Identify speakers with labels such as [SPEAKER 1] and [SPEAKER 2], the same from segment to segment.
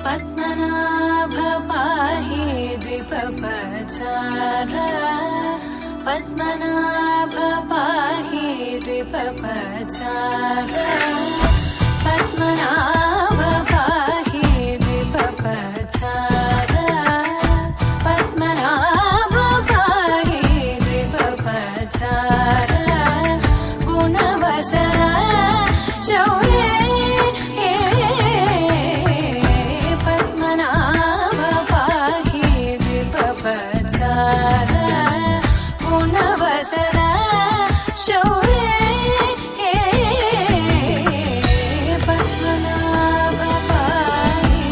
[SPEAKER 1] पद्मनाभ पाहि द्विपपचार पद्मनाभ पाहि द्विपपचार पद्मनाभ पाहि द्विपपचार पद्मनाभ पाहि द्विपपचार गुणवचन शौर्य पद्मनाभ पाहि द्विपपचार गुणवचन शौर्य पद्मनाभ पाहि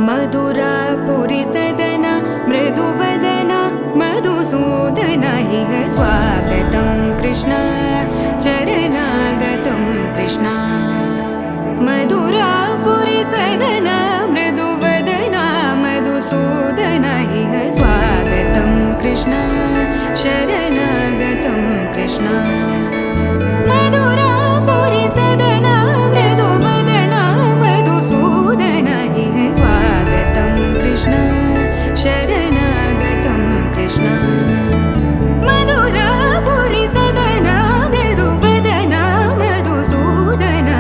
[SPEAKER 2] मधुरापुरी सदन मृदुवदन मधुसूदन इह स्वागतं कृष्ण चरणागतं कृष्ण मधुरापुरी सदन मृदुवदन मधुसूदन इह स्वागतं कृष्ण शरणागतं कृष्ण मधुरापुरी सदन मृदुवदन मधुसूदन इह स्वागतं कृष्ण शरणागतं कृष्ण मधुरापुरी सदन मृदुवदन मधुसूदन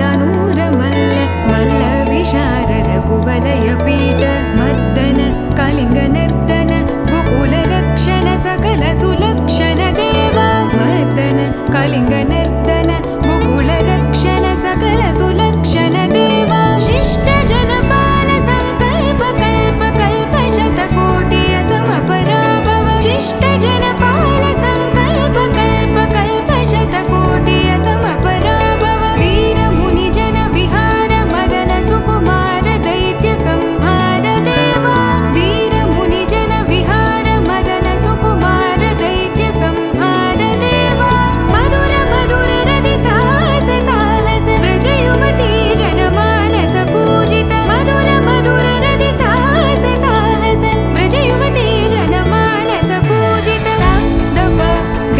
[SPEAKER 2] चानूर मल्ल मल्ल विशारद कुवलय पीठ मर्दन कलिंग नर्तन गोकुल रक्षण सकल सुलक्षण देवा मर्दन कलिंग नर्तन गोकुल रक्षण सकल सुलक्षण देवा शिष्ट जनपाल संकल्प कल्प कल्प शतकोटि असमपराभव शिष्ट जनपाल संकल्प कल्प कल्प शतकोटि असमपराभव वीर मुनि जन विहार मदन सुकुमार दैत्य संहार देवा वीर मुनि जन विहार मदन सुकुमार दैत्य संहार देवा मधुर मधुर रति साहस साहस व्रज युवती जनमानस पूजित मधुर मधुर रति साहस साहस व्रज युवती जनमानस पूजित सा दप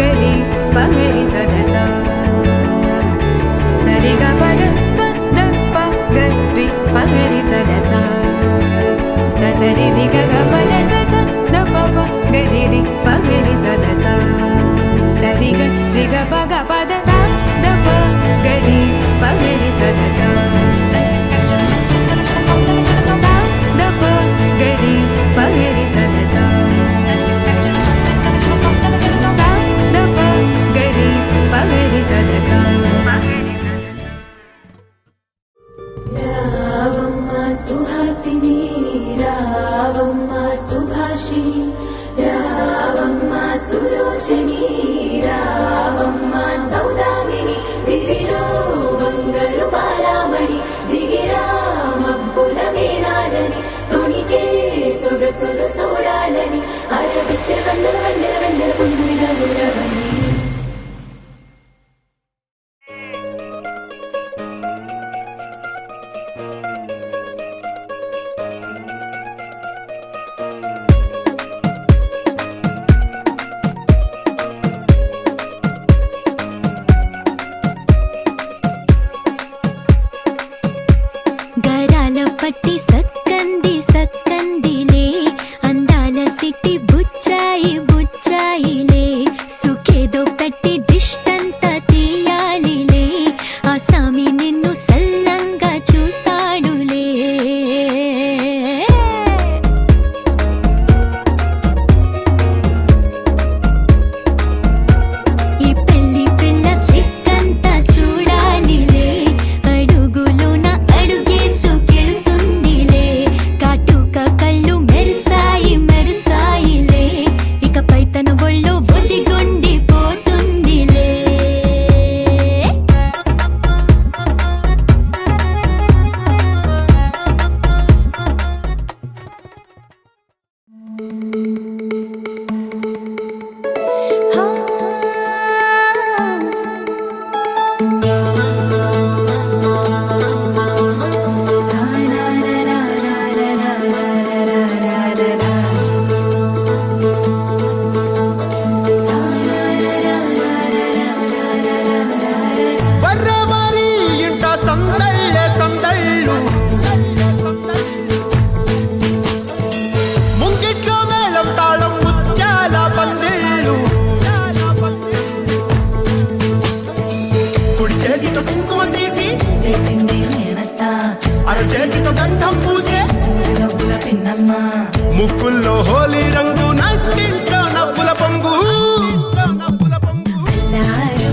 [SPEAKER 2] गरि पगरि सदसा सरि ग पद स द प गरि पगरि सदसा स सरि रि ग ग पद स स द प प गरि रि पगरि सदसा सरि ग रि ग प ग पद स द प गरि पगरि सदसा स द प गरि पगरि सदसा स द प गरि पगरि सदसा
[SPEAKER 1] రావమ్మ సుహాసిని రావమ్మ సుభాషిణి రావమ్మ సులోచని రావమ్మ సౌదామిని దివిలో బంగారు బాలామణి దిగిరా మబ్బుల మేనాలని తొణితే సొగసులు చూడాలని అరవిచ్చే కన్నుల వెన్నెల వెన్నెల పొందునిగా గుడవని
[SPEAKER 3] గరాల పట్టి సక్కంది సక్కందిలే అందాల సిట్టి బుచ్చాయి బుచ్చాయిలే సుఖేదో పెట్టి దిష్టంత తీయాలిలే ఆ సామి నిన్ను సల్లంగా చూస్తాడులే ఈ పెళ్లి పిల్ల సిక్కంతా చూడాలిలే అడుగులోన అడుగేసుకెళ్తుందిలే కాటుక కళ్ళు మెరిసాయి మెరిసాయిలే ఇకపై తన ఒళ్ళో ఒదిగొండిపోతుందిలే
[SPEAKER 4] వర్రవారి ఇంట సందళ్ళే సందళ్ళు ముంగిట్లో మేళం తాళం ముత్యాల పందిళ్ళు కుడి చేతితో కుంకుమ తీసి అర చేతితో గంధం పూసే ముక్కుల్లో హోలీ రంగు నట్టింట్లో నవ్వుల పొంగు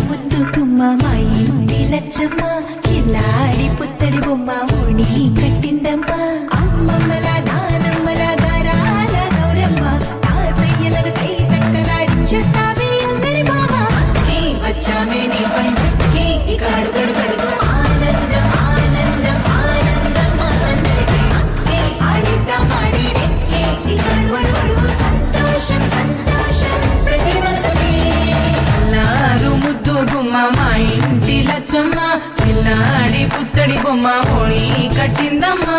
[SPEAKER 5] ముద్దు గుమ్మ మా ఇంటి లచ్చమ్మ కిల్లాడి పుత్తడి బొమ్మ ఓణి కట్టిందమ్మ అమ్మమ్మల నానమ్మల గారాల గౌరమ్మ తాతయ్యలను కై తక్కలాడించేస్తావే అందరి మామ వచ్చామే నీ పండుగకి ఇక అడుగడు గడుగు ఆనందం ఆనందం ఆనందం అందరికీ ఆడిద్దాం ఆడినెక్కి ఇక అడుగడు సంతోషం సంతోషం ప్రతి మనసుకి
[SPEAKER 6] అల్లారు ముద్దు గుమ్మ మా ఇంటి లచ్చమ్మ పిల్లాడి పుత్తడి బొమ్మ ఓణి కట్టిందమ్మా